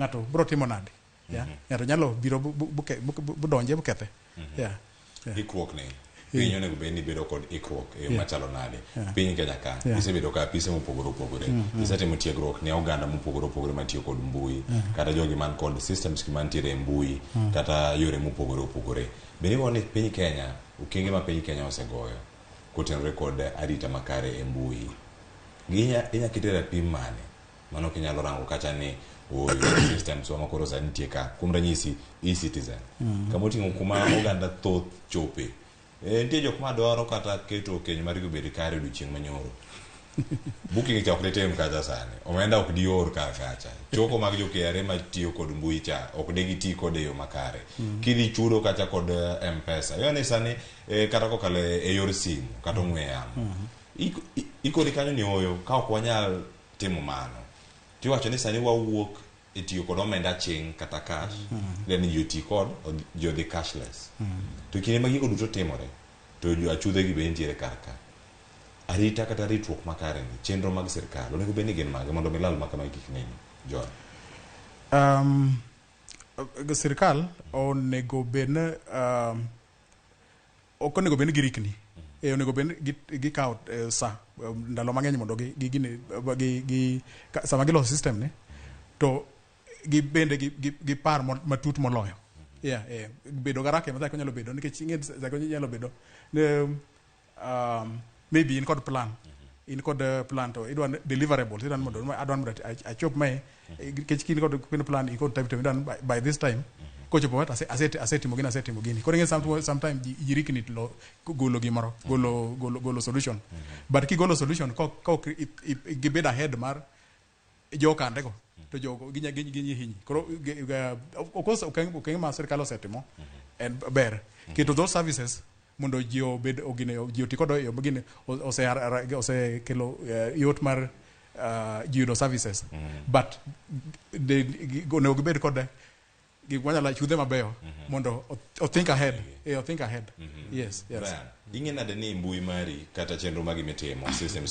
ng'ato bro timo nade ng'ato nyalo biro budonje bukethe ikruok ne piny onego bed ni bedo kod ikruok e yo machalo nade piny Kenya ka isebedo ka apise mopogore opogore isetimo tiegruok ne oganda mopogore opogore matiyo kod mbui kata jogi man kod systems mantiere e mbui kata yore mopogore opogore bende woni piny Kenya okenge ma piny Kenya osegoyo kotenore kod arita makare e mbui inya ketera pim mane mano kinyalo rango kacha ni systems wa makoro sa nitie ka kuom ranyisi e-citizen kamoting'o kuma oganda thoth chope nitie jok ma dwaro kata keto keny mar bedo kare odiochieng' manyoro booking cha ok detem kacha sani omenda ok dior kacha choko mag jo KRA ma tiyo kod mbui cha ok de giti kod yo makare kidhi chudo kacha kod M-Pesa yone sani kata kokale e yor simu kata ong'we yamo ikori kanyo ni oyo ka ok wanyal timo mano tiwacho ni sani wawuok e tiyo kod omenda ching kata cash then you ti kod jo the cashless to kinde ma gigo duto timore to jo achudhe gi bentiere karka arita kata ritruok makare ni chenro mag sirkal onego bed ni gin mage mondo milal makama kik nini John sirkal onego bed ni ok onego bed ni girikni onego bed gi kawo sa ndalo mang'eny mondo sama giloso system ni to gibende gi par matut moloyo bedo garake ma nyalo bedo nikech nyalo bedo maybe in kod plan to idwa deliverables idwa mondo achop mae nikech kin kod plan in kod time idwa by this time kochopo wat asetimo gini koro sometimes jirikni lo golo gimoro golo solution but kigolo solution ko gibed ahead mar jokande go to jogo ginyi koro okenge ma sirkal osetimo en ber keto those services mondo ji obed ogine ji oti kodo yo begine osekelo yot mar ji yudo services but onego gibed kod wanyala chudhe mabeyo mondo think ahead yes ing'e nade ni mbui mari kata chenro magi mitimo systems